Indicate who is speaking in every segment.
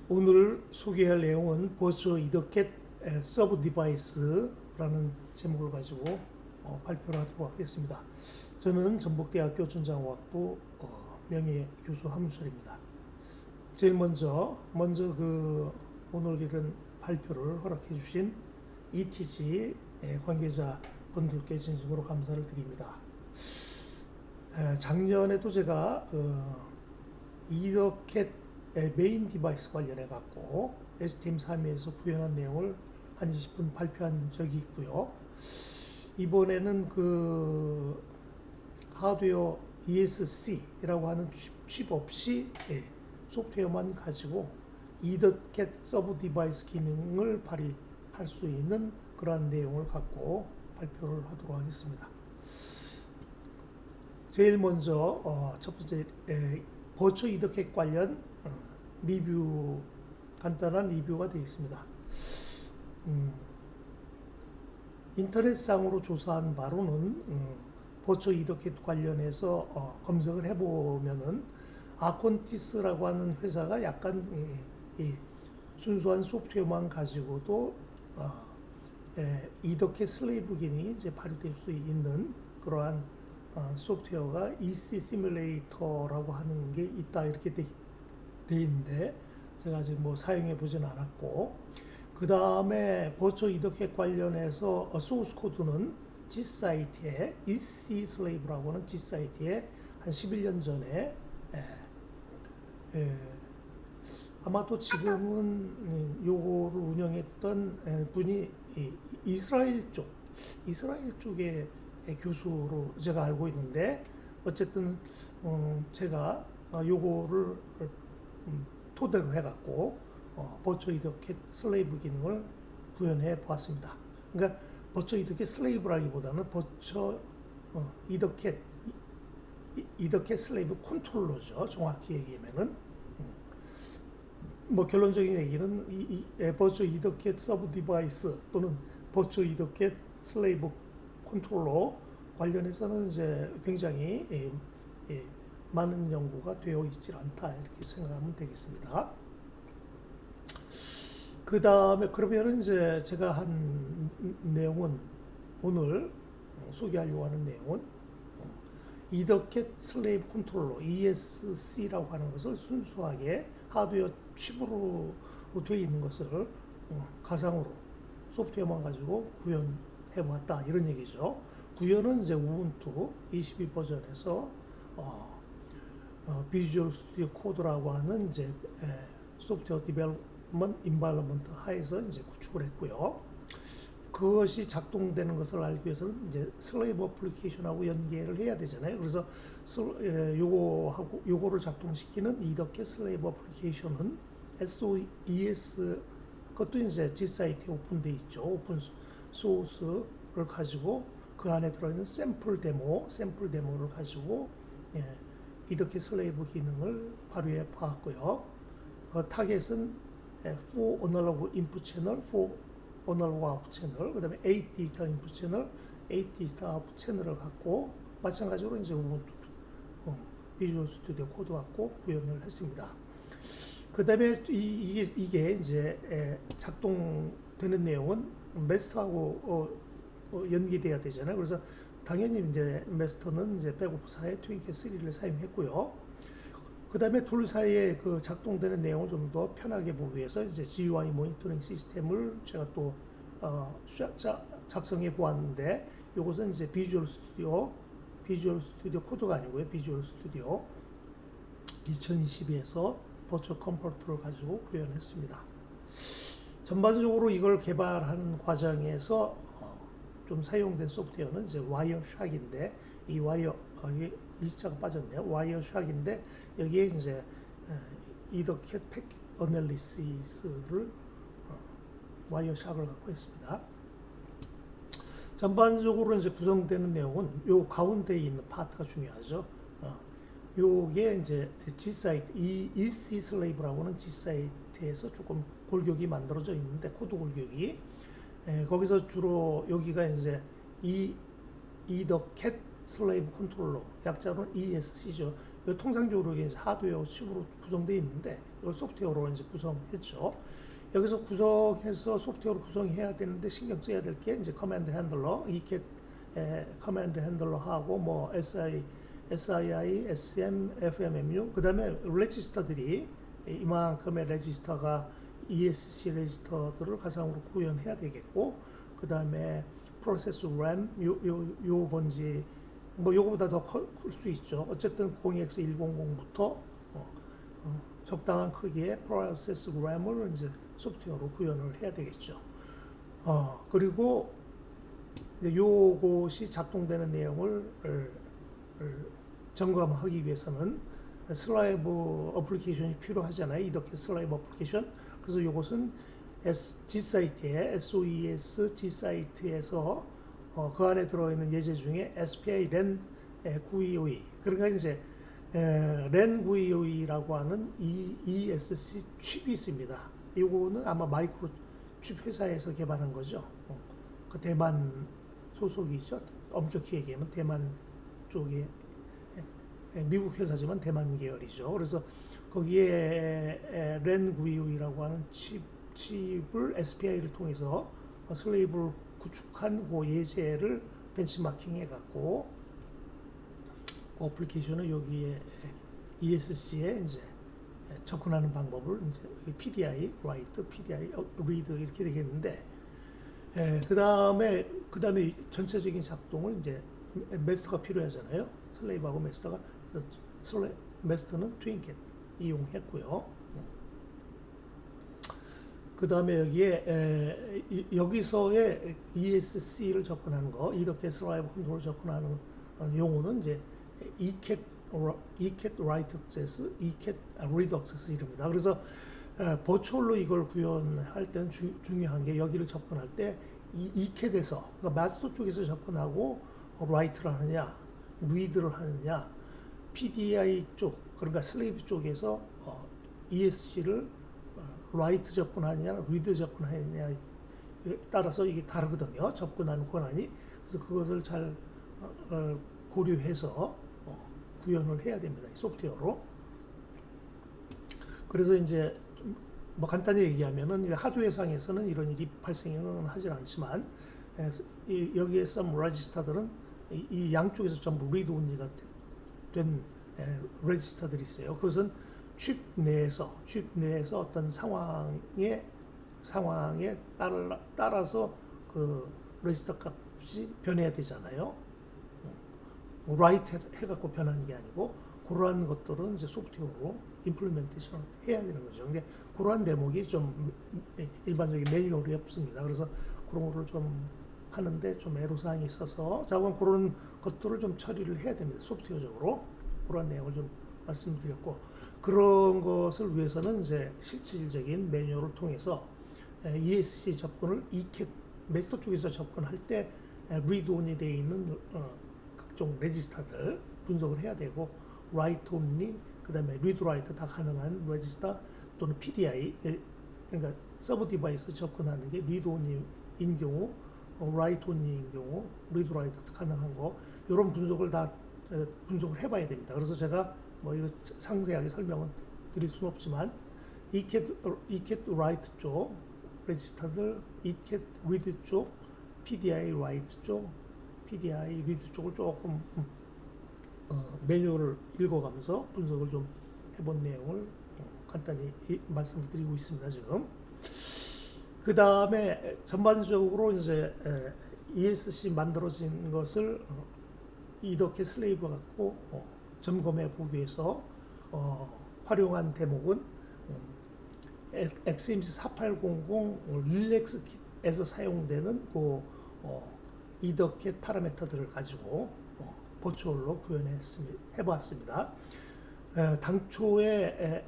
Speaker 1: 오늘 소개할 내용은 버추어 이더캣 서브 디바이스라는 제목을 가지고 발표를 하도록 하겠습니다. 저는 전북대학교 전자공학부 명예교수 함수철입니다. 제일 먼저 오늘 이런 발표를 허락해 주신 ETG 관계자 분들께 진심으로 감사를 드립니다. 작년에도 제가 이더캣 메인 디바이스 관련해 갖고 STM32에서 구현한 내용을 한 20분 발표한 적이 있고요. 이번에는 그 하드웨어 ESC라고 하는 칩 없이 소프트웨어만 가지고 이더캣 서브 디바이스 기능을 발휘할 수 있는 그러한 내용을 갖고 발표를 하도록 하겠습니다. 제일 먼저 첫 번째 버추어 이더캣 관련 리뷰, 간단한 리뷰가 되겠습니다. 인터넷상으로 조사한 바로는 버추어 이더캣 관련해서 검색을 해보면은 아콘티스라고 하는 회사가 약간 순수한 소프트웨어만 가지고도 이더캣 슬레이브 기능이 이제 발휘될 수 있는 그러한 소프트웨어가 EC 시뮬레이터라고 하는 게 있다 이렇게 돼 있는데 제가 아직 사용해 보진 않았고, 그 다음에 버추어 이더캣 관련해서 소스 코드는 G사이트에 EC 슬레이브라고 하는 G사이트에 한 11년 전에 아마도 지금은 요거를 운영했던 분이 이스라엘 쪽의 교수로 제가 알고 있는데, 어쨌든 제가 요거를 토대로 해갖고 버추어 이더캣 슬레이브 기능을 구현해 보았습니다. 그러니까 버추어 이더캣 슬레이브라기보다는 버추어 이더캣 슬레이브 컨트롤러죠. 정확히 얘기하면은 결론적인 얘기는 버추어 이더캣 서브 디바이스 또는 버추어 이더캣 슬레이브 컨트롤러 관련해서는 이제 굉장히 많은 연구가 되어 있지 않다 이렇게 생각하면 되겠습니다. 그 다음에 그러면은 이제 제가 한 내용은, 오늘 소개하려고 하는 내용은 이더캣 슬레이브 컨트롤러 ESC라고 하는 것을 순수하게 하드웨어 칩으로 되어 있는 것을 가상으로 소프트웨어만 가지고 구현해 보았다 이런 얘기죠. 구현은 이제 우분투 22 버전에서 비주얼 스튜디오 코드라고 하는 이제 소프트웨어 디벨롭먼트 인바이러먼트 하에서 이제 구축을 했고요. 그것이 작동되는 것을 알기 위해서는 이제 슬레이브 어플리케이션하고 연계를 해야 되잖아요. 그래서 요거를 작동시키는 이더캣 슬레이브 어플리케이션은 SOES, 그것도 이제 G사이트에 오픈돼 있죠. 오픈 소스를 가지고 그 안에 들어있는 샘플 데모를 가지고 이더캣 슬레이브 기능을 발휘해 봤고요. 타겟은 4 어널로그 인풋 채널, 4 어널로그 아웃풋 채널, 그 다음에 8 디지털 인풋 채널, 8 디지털 아웃풋 채널을 갖고 마찬가지로 이제 우분투 비주얼 스튜디오 코드 갖고 구현을 했습니다. 그 다음에 이게 이제 작동되는 내용은 마스터하고 연기돼야 되잖아요. 그래서 당연히 이제 마스터는 이제 백오프사의 트윈캣 3를 사용했고요. 그 다음에 둘 사이에 그 작동되는 내용을 좀 더 편하게 보기 위해서 이제 GUI 모니터링 시스템을 제가 또 작성해 보았는데, 이것은 이제 비주얼 스튜디오 코드가 아니고요. 비주얼 스튜디오 2022에서 버추어 컴포트를 가지고 구현했습니다. 전반적으로 이걸 개발하는 과정에서 좀 사용된 소프트웨어는 이제 와이어샥인데, 이 일자가 빠졌네요. 와이어샥인데 여기에 이제 이더캣 패킷 어널리시스를 와이어샥을 갖고 했습니다. 전반적으로 이제 구성되는 내용은 요 가운데 있는 파트가 중요하죠. 요게 이제 G사이트, EC 슬레이브라고 하는 G사이트에서 조금 골격이 만들어져 있는데, 코드 골격이 거기서 주로 여기가 이제 이더캣 슬레이브 컨트롤러, 약자로는 ESC죠. 통상적으로 이게 하드웨어 칩으로 구성되어 있는데 이걸 소프트웨어로 이제 구성했죠. 여기서 구성해서 소프트웨어로 구성해야 되는데 신경 써야 될 게 이제 커맨드 핸들러, 이캣 커맨드 핸들러하고 뭐 SII, SM, FMMU, 그 다음에 레지스터들이 이만큼의 레지스터가 ESC 레지스터들을 가상으로 구현해야 되겠고, 그 다음에 프로세스 램, 요 번지, 뭐 요거보다 더 클 수 있죠. 어쨌든 0x100부터 적당한 크기의 프로세스 램을 이제 소프트웨어로 구현을 해야 되겠죠. 그리고 요것이 작동되는 내용을 점검하기 위해서는 슬라이브 어플리케이션이 필요하잖아요. 이렇게 슬라이브 어플리케이션. 그래서 요것은 G사이트에 SOES G사이트에서 그 안에 들어있는 예제 중에 SPI RAN 922, 그러니까 이제 RAN 922라고 하는 ESC 칩이 있습니다. 이거는 아마 마이크로칩 회사에서 개발한 거죠. 그 대만 소속이죠. 엄격히 얘기하면 대만 쪽에, 미국 회사지만 대만 계열이죠. 그래서 거기에 RAN 922라고 하는 칩을 SPI를 통해서 슬레이브를 구축한 그 예제를 벤치마킹 해갖고 어플리케이션을 여기에 ESC에 이제 접근하는 방법을 이제 PDI, write, PDI, read 이렇게 되겠는데, 그 다음에 전체적인 작동을 이제 마스터가 필요하잖아요. 슬레이브하고 마스터가, 마스터는 트윈캣 이용했고요. 그 다음에 여기서의 ESC를 접근하는 거, 이렇게 슬라이브 컨트롤 접근하는 용어는 이제 ECAT Write Access, ECAT Read Access 이럽니다. 그래서 버추얼로 이걸 구현할 때는 중요한 게 여기를 접근할 때 ECAT에서, 그러니까 마스터 쪽에서 접근하고 Write를 하느냐, Read를 하느냐, PDI 쪽, 그러니까 슬레이브 쪽에서 ESC를 라이트 접근하느냐, 리드 접근하느냐에 따라서 이게 다르거든요. 접근하는 권한이. 그래서 그것을 잘 고려해서 구현을 해야 됩니다. 소프트웨어로. 그래서 이제 뭐 간단히 얘기하면은 하드웨어상에서는 이런 일이 발생은 하질 않지만, 여기에 some 레지스터들은 이 양쪽에서 전부 리드 온리가 된 레지스터들이 있어요. 그것은 칩 내에서 어떤 상황에 따라서 그 레지스터 값이 변해야 되잖아요. 라이트 해갖고 변하는 게 아니고, 그러한 것들은 이제 소프트웨어로 임플리멘테이션을 해야 되는 거죠. 근데 그러한 대목이 좀 일반적인 매뉴얼이 없습니다. 그래서 그런 거를 좀 하는데 좀 애로사항이 있어서, 자관 그런 것들을 좀 처리를 해야 됩니다. 소프트웨어적으로. 그러한 내용을 좀 말씀드렸고, 그런 것을 위해서는 이제 실질적인 매뉴얼을 통해서 ESC 접근을 ECAT 마스터 쪽에서 접근할 때 read only 되어 있는 각종 레지스터들 분석을 해야 되고, write only, 그 다음에 read write 다 가능한 레지스터 또는 PDI, 그러니까 서브 디바이스 접근하는 게 read only인 경우, write only인 경우, read write 가능한 거, 이런 분석을 다 분석을 해봐야 됩니다. 그래서 제가 뭐 이거 상세하게 설명은 드릴 수는 없지만, ECAT write 쪽 레지스터들, ECAT read 쪽, PDI write 쪽, PDI read 쪽을 조금 매뉴얼을 읽어가면서 분석을 좀 해본 내용을 간단히 말씀을 드리고 있습니다. 지금 그 다음에 전반적으로 이제 ESC 만들어진 것을 이렇게 슬레이브 갖고 점검해 보기 위해서 활용한 대목은 XMC 4800 릴렉스 킷에서 사용되는 그 이더캣 파라미터들을 가지고 버추얼로 구현해봤습니다. 당초에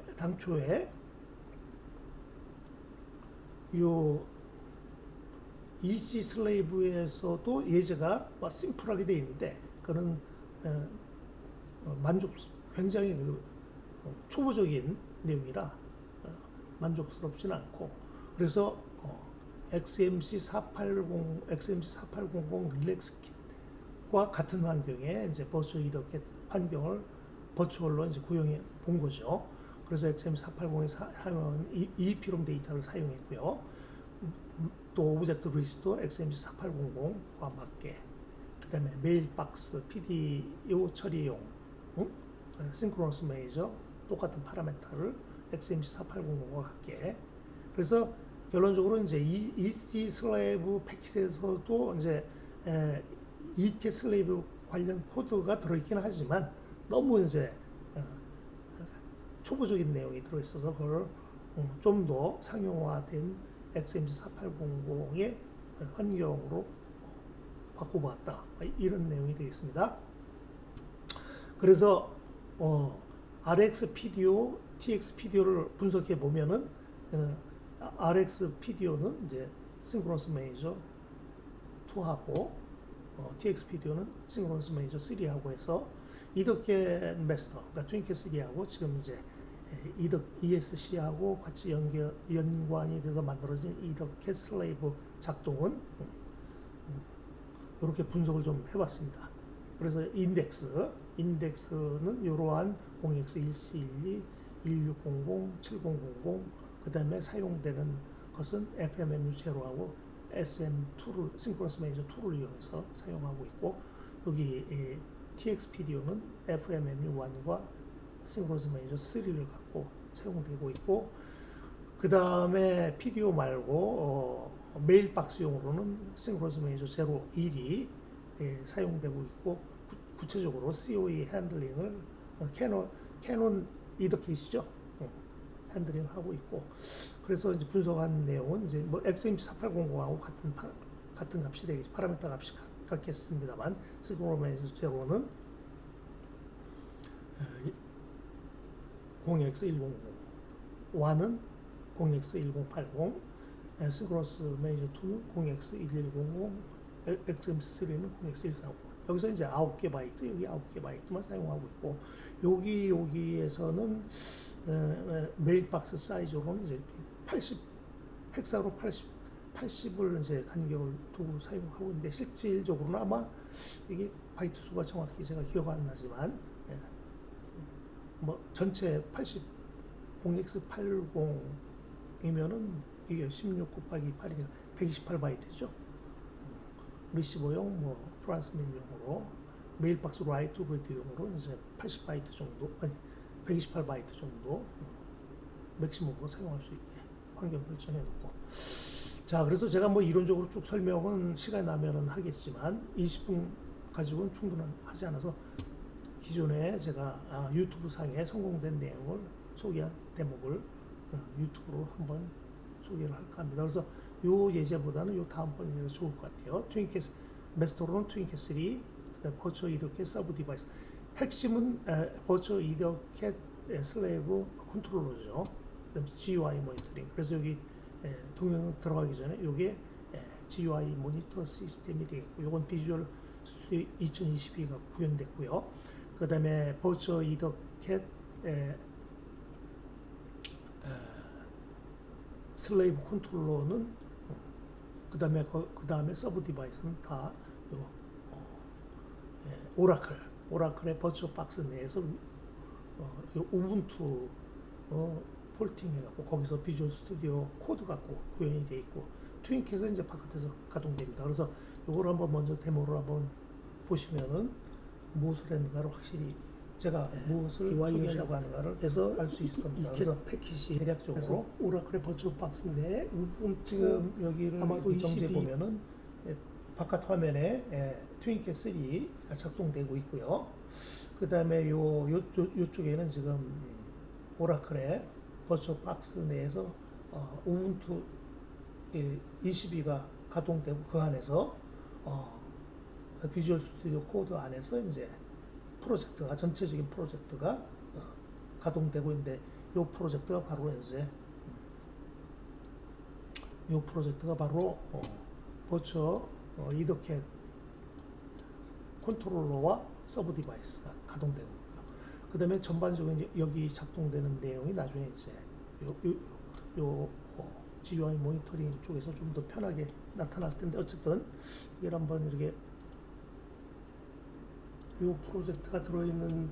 Speaker 1: 요 EC 슬레이브에서도 예제가 심플하게 되어 있는데, 그런 굉장히 초보적인 내용이라 만족스럽지는 않고, 그래서 XMC 480 릴렉스 킷과 같은 환경에 이제 버추얼 이더캣 환경을 버추얼로 이제 구형해 본 거죠. 그래서 XM480에 사용한 EEPROM 데이터를 사용했고요. 또 오브젝트 리스트도 XMC4800과 맞게, 그 다음에 메일박스, PDO 처리용, 싱크로너스 메이저 똑같은 파라메터를 XMC4800과 같게. 그래서 결론적으로 이제 이 EC 슬레이브 패킷에서도 이제 EK 슬레이브 관련 코드가 들어있긴 하지만 너무 이제 초보적인 내용이 들어있어서 그걸 좀 더 상용화된 XMC4800의 환경으로 바꿔봤다, 이런 내용이 되겠습니다. 그래서 RX PDO, TX PDO를 분석해 보면은 RX PDO는 이제 싱크로너스 메이저 2하고 TX PDO는 싱크로너스 메이저 3하고 해서 이덕캣 마스터, 그러니까 트윈캣 3하고 지금 이제 ESC하고 같이 연관이 돼서 만들어진 이덕캣 슬레이브 작동은 이렇게 분석을 좀 해봤습니다. 그래서 인덱스는 이러한 0x1412, 1600, 7000, 그 다음에 사용되는 것은 FMMU 제로하고 SM2를, 싱크로너스 메이저 2를 이용해서 사용하고 있고, 여기 TXPDO는 FMMU 1과 싱크로너스 메이저 3를 갖고 사용되고 있고, 그 다음에 PDO 말고 메일박스용으로는 싱크로너스 메이저 0, 1이 사용되고 있고, 구체적으로 COE 핸들링을 캐논 이더캣이죠. 핸들링을 하고 있고, 그래서 이제 분석한 내용은 이제 뭐 XMC4800하고 같은 값이 되겠지, 파라미터 값이 같겠습니다만, 싱크로너스 메이저 제로는 0x100, 1은 0x1080, 싱크로너스 메이저 2는 0x1100, XMC3는 0x140. 여기서 이제 9개 바이트, 여기 9개 바이트만 사용하고 있고, 여기에서는 메일박스 사이즈로는 이제 80, 헥사로 80을 이제 간격을 두고 사용하고 있는데, 실질적으로는 아마 이게 바이트 수가 정확히 제가 기억 안 나지만, 뭐 전체 80, 0x80이면은 이게 16 곱하기 8이니까 128바이트죠. 리시버용, 뭐 트랜스밋용으로, 메일박스 라이트 리드용으로 이제 80바이트 정도, 아니 128바이트 정도 맥시멈으로 사용할 수 있게 환경 설정해 놓고. 자, 그래서 제가 뭐 이론적으로 쭉 설명은 시간이 나면은 하겠지만 20분 가지고는 충분하지 않아서 기존에 제가 유튜브 상에 성공된 내용을 소개한 대목을 유튜브로 한번 소개를 할까 합니다. 그래서 요 예제보다는 요 다음번 예제가 좋을 것 같아요. 트윈캣 마스터로는 트윈캣 3, 그다음 버추얼 이더캣 서브 디바이스. 핵심은 버추얼 이더캣 슬레이브 컨트롤러죠. 그다음 GUI 모니터링. 그래서 여기 동영상 들어가기 전에 요게 GUI 모니터 시스템이 되겠고, 요건 비주얼 스튜디오 2022가 구현됐고요. 그 다음에 버추얼 이더캣 슬레이브 컨트롤러는 그 다음에 서브 디바이스는 다 오라클의 버추얼 박스 내에서 우분투 폴팅 해갖고 거기서 비주얼 스튜디오 코드 갖고 구현이 돼 있고, 트윈캣은 이제 바깥에서 가동됩니다. 그래서 이걸 한번 먼저 데모를 한번 보시면은 무엇을 했는가를 확실히 제가 무엇을 소개하려고 하는가를 해서 알 수 있을 겁니다. 그래서 패킷이 대략적으로 오라클의 버추얼 박스 내에 지금 여기를 아마도 정지해 보면은 바깥 화면에 트윈캣 3가 작동되고 있고요. 그 다음에 요쪽에는 지금 오라클의 버추얼 박스 내에서 우분투 22가 가동되고, 그 안에서 비주얼 스튜디오 코드 안에서 이제 프로젝트가, 전체적인 프로젝트가 가동되고 있는데, 이 프로젝트가 바로 버추얼 이더캣 컨트롤러와 서브 디바이스가 가동되고 있고요. 그 다음에 전반적인 여기 작동되는 내용이 나중에 이제 GUI 모니터링 쪽에서 좀 더 편하게 나타날 텐데, 어쨌든 이걸 한번 이렇게 이 프로젝트가 들어있는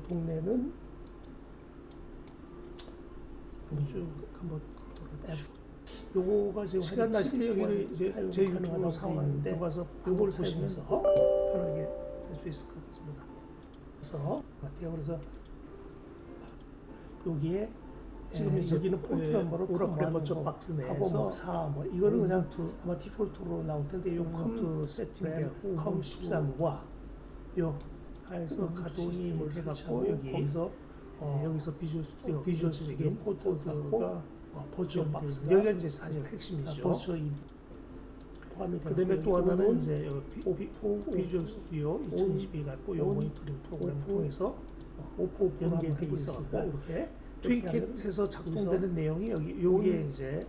Speaker 1: 동네는 쭉 한번 돌아. 요거가 지금 시간 나실 때 여기를 이제 제 유튜브로 사용하는데 들어가서 요걸 보시면서 편하게 될 수 있을 것 같습니다. 그래서 여기에 지금 이제 여기는 포트 넘버로 오라클 박스 내에서 4 뭐 이거는 그냥 아마 디폴트로 나올 텐데 요 컴 세팅되고 컴 13과 요 해서 같이 해갖고 여기서 여기서 비주얼 스튜디오 코드가 버추얼 박스 여기가 이제 사실 핵심이죠. 버추얼 포함이 되고 그다음에 또 하나는 이제 비주얼 스튜디오 2022 갖고 요 모니터링 프로그램을 통해서 오프 연계되어 있었고 이렇게 트윈킷에서 작동되는 내용이 여기에 이제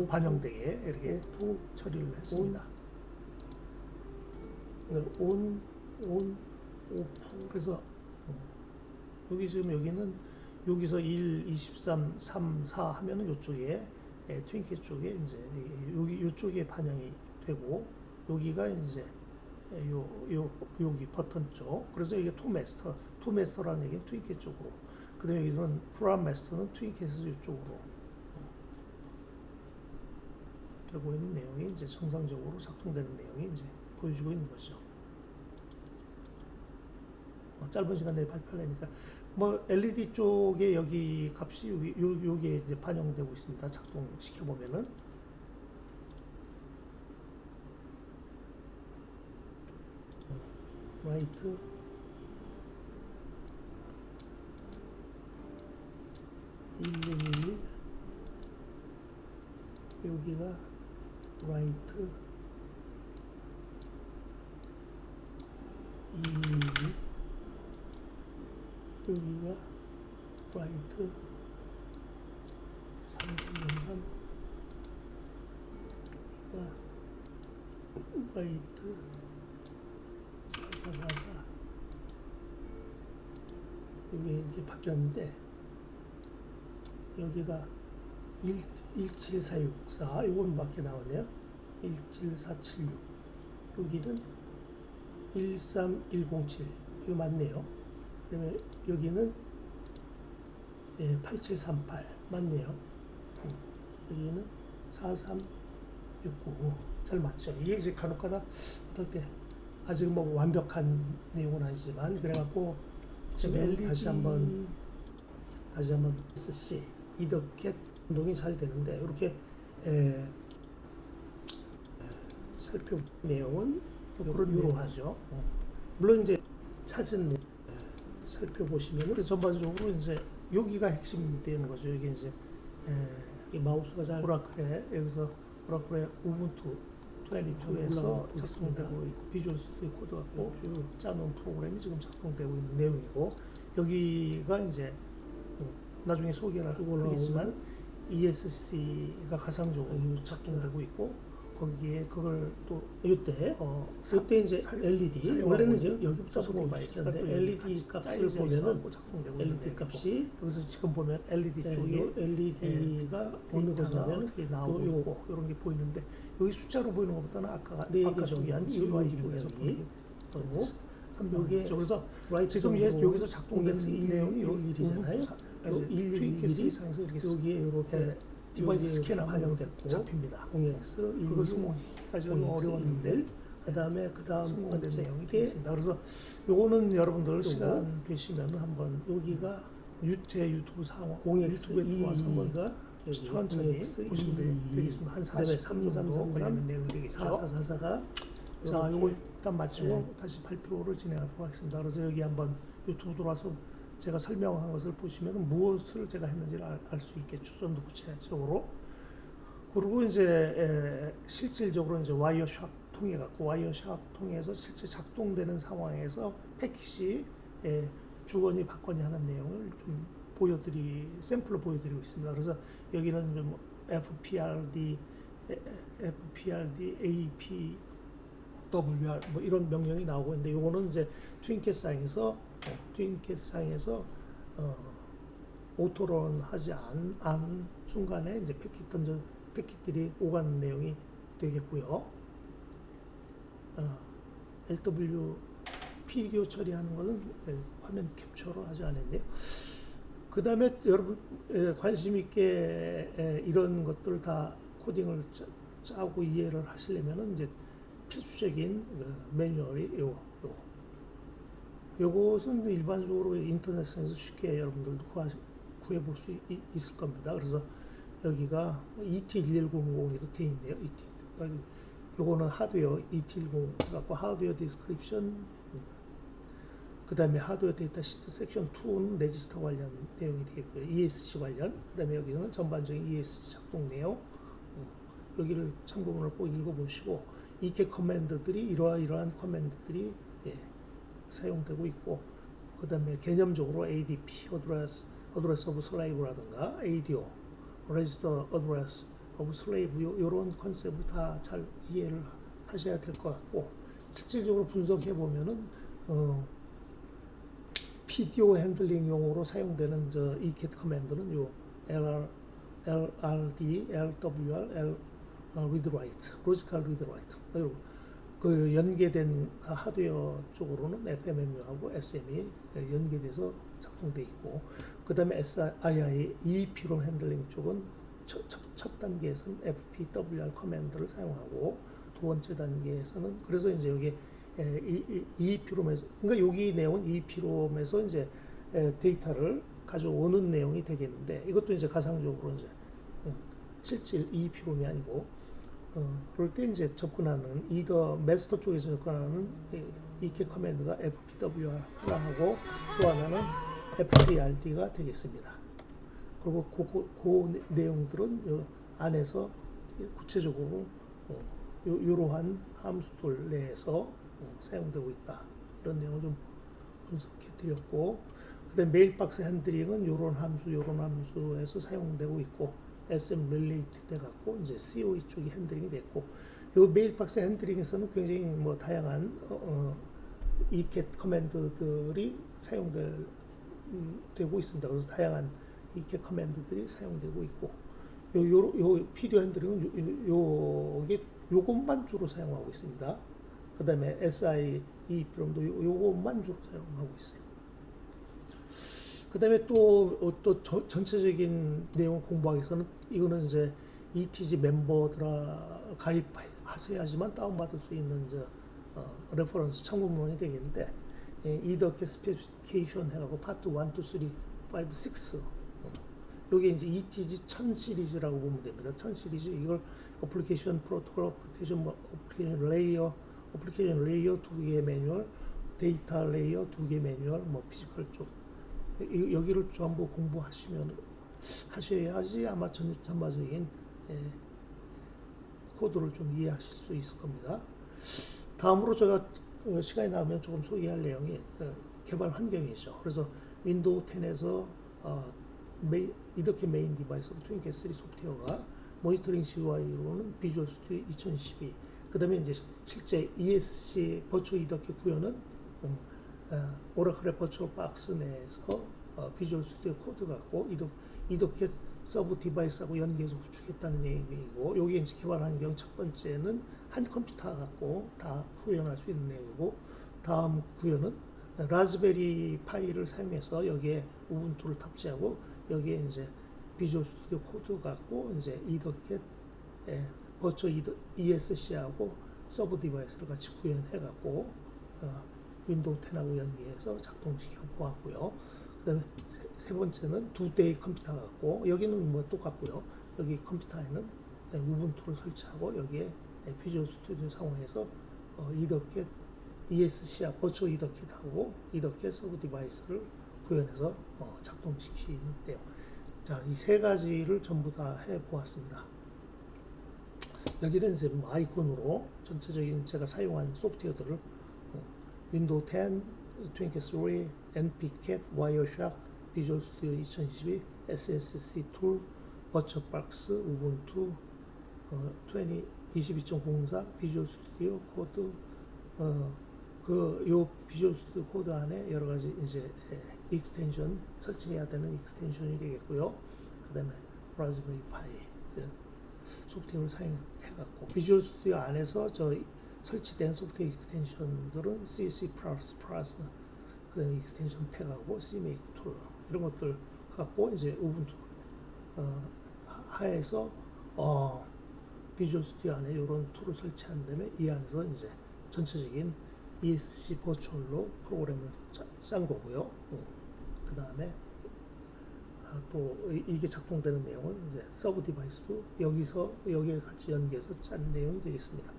Speaker 1: 반영되게 이렇게 처리를 했습니다. 오프 그래서 여기 지금 여기는 여기서 1, 23, 3, 4 하면은 이쪽에 트윈킷 쪽에 이제 이쪽에 반영이 되고 여기가 이제 여기 버튼 쪽 그래서 이게 투 마스터라는 얘기는 트윈킷 쪽으로 그다음에 여기는 프로그램 마스터는 트윈킷에서 이쪽으로 되고 있는 내용이 이제 정상적으로 작동되는 내용이 이제 보여주고 있는 거죠. 짧은 시간 내에 발표하니까 뭐 LED 쪽에 여기 값이 여기에 이제 반영되고 있습니다. 작동시켜 보면은 라이트 111 여기가 라이트 222 여기가 라이트 303 여기가 라이트 4444 여기 이제 바뀌었는데 여기가 17464 이건 밖에 나오네요. 17476 여기는 13107 이거 맞네요. 그다음에 여기는 8738 맞네요. 여기는 4369 잘 맞죠. 이게 이제 간혹가다 어떨 때 아직 뭐 완벽한 내용은 아니지만 그래갖고 지금 다시 한번 SC 이더캣 운동이 잘 되는데 이렇게 살펴 내용은 이러하죠. 물론 이제 찾은 살펴보시면 전반적으로 이제 여기가 핵심되는 거죠. 여기 이제 이 마우스가 잘 오라클에 여기서 오라클의 우분투 22에서 작성되고 있고 비주얼 스튜디오 코드 갖고 짜놓은 프로그램이 지금 작동되고 있는 내용이고 여기가 이제 나중에 소개를 하겠지만 ESC가 가상적으로 작동되고 있고 거기에 그걸 또 이때 그때 이제 LED 원래는 이제 여기부터 소개했는데 LED 값을 보면은 LED 값이 여기서 지금 보면 LED 쪽에 LED가 어느 것이냐면 나오고 있고 이런 게 보이는데 여기 숫자로 보이는 것보다는 아까 소개한 GUI 쪽에서 보이고 여기에 그래서 지금 여기서 작동되는 내용이 일이잖아요. 111이 이상에서 이렇게 여기에 이렇게 디바이스 스캐너 반영됐고 잡힙니다. 0x 그것은 아주 어려웠는데 그다음에 그다음 내용이 되겠습니다. 그래서 요거는 여러분들 시간 되시면 한번 여기가 제 유튜브 상황 0x 들어와서 한번 천천히 보시면 되겠습니다. 한 40분 정도 걸리는 내용이 되겠죠. 4444가 자, 요거 일단 마치고 다시 발표를 진행하도록 하겠습니다. 그래서 여기 한번 유튜브 들어와서 제가 설명한 것을 보시면 무엇을 제가 했는지를 알 수 있겠죠. 좀 더 구체적으로. 그리고 이제 실질적으로 이제 와이어샵 통해 갖고 와이어샵 통해서 실제 작동되는 상황에서 패킷이 주거니 받거니 하는 내용을 좀 샘플로 보여드리고 있습니다. 그래서 여기는 좀 FPRD, AP WR 뭐 이런 명령이 나오고 있는데 요거는 이제 트윈캣 상에서 오토런 하지 않은 순간에 이제 패킷들이 오가는 내용이 되겠고요. LWP 비디오 처리하는 거는 화면 캡처를 하지 않았네요. 그 다음에 여러분 관심 있게 이런 것들 다 코딩을 짜고 이해를 하시려면은 이제 필수적인 매뉴얼이 요것은 요것은 인터넷상에서 쉽게 여러분들도 구해볼 수 있을 겁니다. 그래서 여기가 ET110이라고 되어 있네요. 요거는 하드웨어 ET110 갖고 하드웨어 디스크립션, 그 다음에 하드웨어 데이터 시트 섹션 2는 레지스터 관련 내용이 되겠고요. ESC 관련, 그 다음에 여기는 전반적인 ESC 작동 내용, 여기를 참고문을 꼭 읽어보시고 이렇게 커맨드들이 이러한 커맨드들이 사용되고 있고, 그 다음에 개념적으로 ADP, Address of Slave라든가 ADO, Register Address of Slave 이런 컨셉을 다 잘 이해를 하셔야 될 것 같고, 실질적으로 분석해 보면은 PDO 핸들링용으로 사용되는 저 ECAT 커맨드는 요 LRD, LWR, read write, logical read write. 그 연계된 하드웨어 쪽으로는 FMMU하고 SM이 연계돼서 작동돼 있고, 그 다음에 SII, EEP롬 핸들링 쪽은 첫 단계에서는 FPWR 커맨드를 사용하고, 두 번째 단계에서는 그래서 이제 여기 EEP롬에서, 그러니까 여기 내용은 EEP롬에서 이제 데이터를 가져오는 내용이 되겠는데, 이것도 이제 가상적으로 이제 실질 EEP롬이 아니고, 그럴 때 이제 접근하는 이더 마스터 쪽에서 접근하는 EK 커맨드가 FPWR라 하고, 또 하나는 FPRD가 되겠습니다. 그리고 그 내용들은 요 안에서 구체적으로 이러한 함수들 내에서 사용되고 있다. 이런 내용을 좀 분석해 드렸고, 그다음에 메일박스 핸들링은 이런 함수에서 사용되고 있고, SM 릴레이트 돼 갖고 이제 COE 쪽이 핸들링이 됐고, 요 메일박스 핸들링에서는 굉장히 뭐 다양한 ECAT 커맨드들이 사용되고 있습니다. 그래서 다양한 ECAT 커맨드들이 사용되고 있고, 요 PDO 핸들링은 요것만 주로 사용하고 있습니다. 그 다음에 SIE 프롬도 요것만 주로 사용하고 있어요. 그 다음에 또 전체적인 내용 공부하기 위해서는 이거는 이제 ETG 멤버들아 가입하셔야지만 다운받을 수 있는 레퍼런스 참고문이 되겠는데, 이렇게 스페시피케이션 해가지고 파트 1, 2, 3, 5, 6 요게 이제 ETG 1000 시리즈라고 보면 됩니다. 1000 시리즈, 이걸 어플리케이션 프로토콜, 어플리케이션 레이어 2개 매뉴얼, 데이터 레이어 2개 매뉴얼, 뭐 피지컬 쪽, 여기를 전부 하셔야지 아마 전반적인 코드를 좀 이해하실 수 있을 겁니다. 다음으로 제가 시간이 나오면 조금 소개할 내용이 개발 환경이죠. 그래서 윈도우 10에서 이렇게 메인 디바이스로 트윈캣3 소프트웨어가 모니터링 GUI로는 비주얼 스튜디오 2012, 그 다음에 이제 실제 ESC 버추얼 이더켓 구현은 오라클의 버추얼 박스 내에서 비주얼 스튜디오 코드 갖고 이더켓 서브 디바이스하고 연계해서 구축했다는 얘기이고, 여기 이제 개발 환경 첫 번째는 한 컴퓨터 갖고 다 구현할 수 있는 내용이고, 다음 구현은 라즈베리 파이를 사용해서 여기에 우분투를 탑재하고, 여기에 이제 비주얼 스튜디오 코드 갖고 이제 이더켓 버추얼 ESC하고 서브 디바이스를 같이 구현해 갖고 윈도우 10하고 연계해서 작동시켜 보았고요. 그 다음에 세 번째는 2대의 컴퓨터 갖고, 여기는 뭐 똑같고요. 여기 컴퓨터에는 우분투를 설치하고, 여기에 비주얼 스튜디오 상황에서 이더켓 ESC와 버추얼 이더켓하고 이더켓 서브 디바이스를 구현해서 작동시키는데요. 자, 이 세 가지를 전부 다 해 보았습니다. 여기는 이제 아이콘으로 전체적인 제가 사용한 소프트웨어들을 윈도우 10, 트윈캣3, npcat, 와이어샥, 비주얼 스튜디오 2022, SSC 툴, 버처박스, 우분투, 22.04, 비주얼 스튜디오 코드, 요 비주얼 스튜디오 코드 안에 여러 가지 이제 익스텐션 설치해야 되는 익스텐션이 되겠고요. 그 다음에 라즈베리 파이 소프트웨어를 사용해갖고 비주얼 스튜디오 안에서 설치된 소프트웨어 익스텐션들은 CC++, 그다음에 익스텐션 팩하고 CMake 툴 이런 것들 갖고 이제 우분투 하에서 비주얼 스튜디오 안에 이런 툴을 설치한 다음에 이 안에서 이제 전체적인 ESC 버추얼로 프로그램을 짠 거고요. 그 다음에 또 이게 작동되는 내용은 이제 서브 디바이스도 여기에 같이 연계해서 짠 내용이 되겠습니다.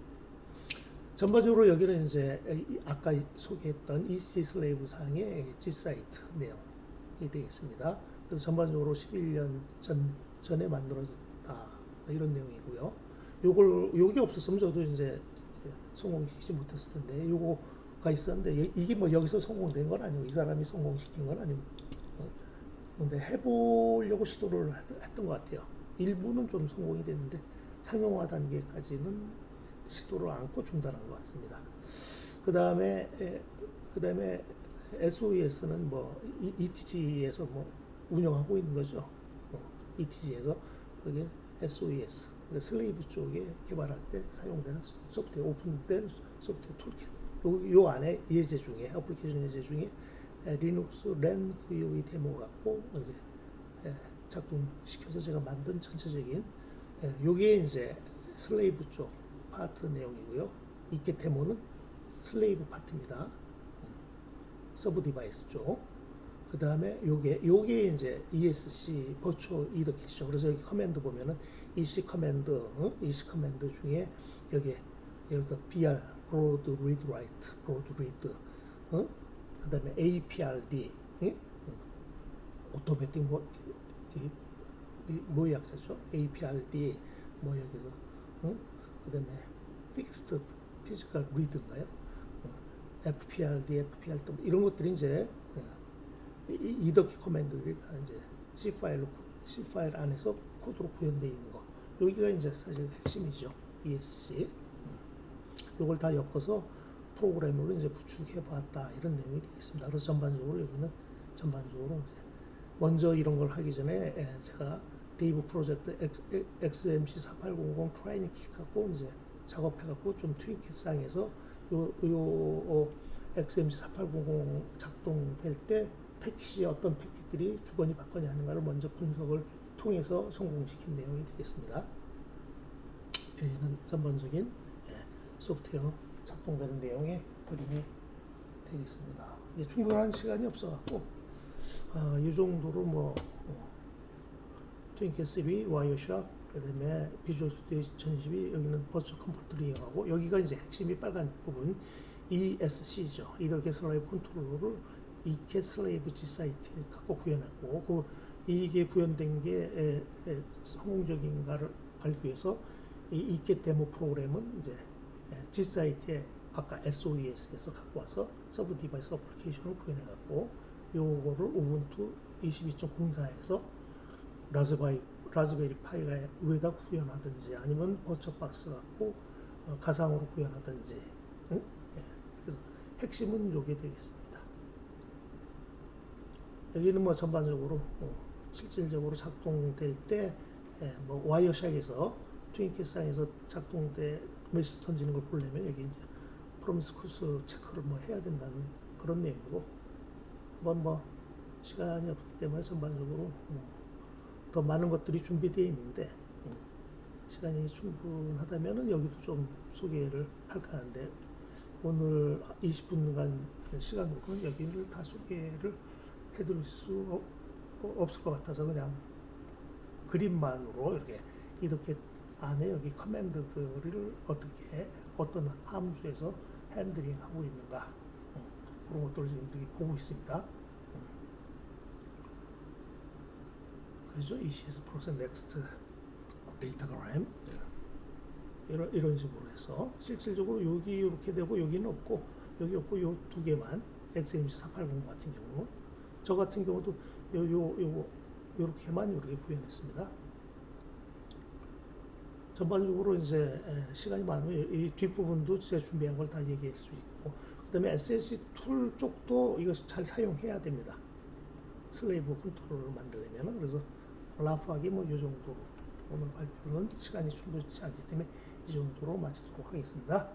Speaker 1: 전반적으로 여기는 이제 아까 소개했던 EC 슬레이브 상의 G 사이트 내용이 되겠습니다. 그래서 전반적으로 11년 전에 만들어졌다 이런 내용이고요. 요게 없었으면 저도 이제 성공시키지 못했을 텐데 요거가 있었는데 이게 뭐 여기서 성공된 건 아니고 이 사람이 성공시킨 건 아니고 근데 해보려고 시도를 했던 것 같아요. 일부는 좀 성공이 됐는데 상용화 단계까지는 시도를 않고 중단한 것 같습니다. 그 다음에 SOES는 뭐 ETG에서 뭐 운영하고 있는 거죠. ETG에서 그게 SOES 슬레이브 쪽에 개발할 때 사용되는 소프트웨어 오픈된 소프트웨어 툴킷. 요 안에 예제 중에 애플리케이션 예제 중에 리눅스 렌 VOE 데모 갖고 이제 작동시켜서 제가 만든 전체적인 요게 이제 슬레이브 쪽 파트 내용이고요. 이게 데모는 슬레이브 파트입니다. 서브 디바이스 쪽. 그 다음에 요게 이제 ESC 버추얼 이더 캐시죠. 그래서 여기 커맨드 보면은 EC 커맨드 중에 여기에 예를 들어 BR broad read write broad read 그 다음에 APRD 오토매틱 뭐 약자죠? APRD 뭐 여기서 그 다음에 fixed physical read인가요? FPRD, FPRD 이런 것들이 이제 이더키 커맨드들이 이제 C 파일 안에서 코드로 구현되어 있는 거. 여기가 이제 사실 핵심이죠. ESC. 요걸 다 엮어서 프로그램으로 이제 구축해봤다 이런 내용이 되겠습니다. 그래서 전반적으로 여기는 전반적으로 이제 먼저 이런 걸 하기 전에 제가 데이브 프로젝트 XMC 4800 트레이닝 킥 갖고 이제 작업해갖고 좀 트윈킷 상에서 요 XMC 4800 작동될 때 패킷이 어떤 패킷들이 주거니 받거니 하는가를 먼저 분석을 통해서 성공시킨 내용이 되겠습니다. 여기는 전반적인 소프트웨어 작동되는 내용의 그림이 되겠습니다. 충분한 시간이 없어갖고 이 정도로 뭐 트윈킷 3, 와이어샥, 그다음에 비주얼 스튜디오 2012 여기는 버추얼 컴포트를 이용하고 여기가 이제 핵심이 빨간 부분 ESC죠. 이더게 슬레이브 컨트롤러를 이게 슬레이브 G 사이트에 갖고 구현했고 이게 구현된 게 성공적인가를 알기 위해서 이 이게 데모 프로그램은 이제 G 사이트에 아까 SOES에서 갖고 와서 서브 디바이스 어플리케이션을 구현해갖고 요거를 우분투 22.04에서 라즈베리 파이가 위에다 구현하든지 아니면 버처박스 갖고 가상으로 구현하든지 그래서 핵심은 요게 되겠습니다. 여기는 뭐 전반적으로 실질적으로 작동될 때 뭐 와이어샥에서 트윈킷상에서 작동돼 메시지 던지는 걸 보려면 여기 이제 프로미스쿠스 체크를 뭐 해야 된다는 그런 내용이고 뭐 시간이 없기 때문에 전반적으로 더 많은 것들이 준비되어 있는데 시간이 충분하다면은 여기도 좀 소개를 할까 하는데 오늘 20분간 시간 놓고는 여기를 다 소개를 해드릴 수 없을 것 같아서 그냥 그림만으로 이렇게 안에 여기 커맨드들을 어떤 함수에서 핸들링하고 있는가 그런 것들을 지금 보고 있습니다. 그래서 ECS 프로세스 넥스트 데이터그램 이런 식으로 해서 실질적으로 여기 이렇게 되고 여기는 없고 여기 없고 요 두 개만 XMC 480 같은 경우 저 같은 경우도 요렇게만 이렇게 구현했습니다. 전반적으로 이제 시간이 많으면 이 뒷부분도 제가 준비한 걸 다 얘기할 수 있고 그다음에 SSC 툴 쪽도 이거 잘 사용해야 됩니다. 슬레이브 컨트롤을 만들려면 그래서 라프하게 뭐 이 정도로 오늘 발표는 시간이 충분치 않기 때문에 이 정도로 마치도록 하겠습니다.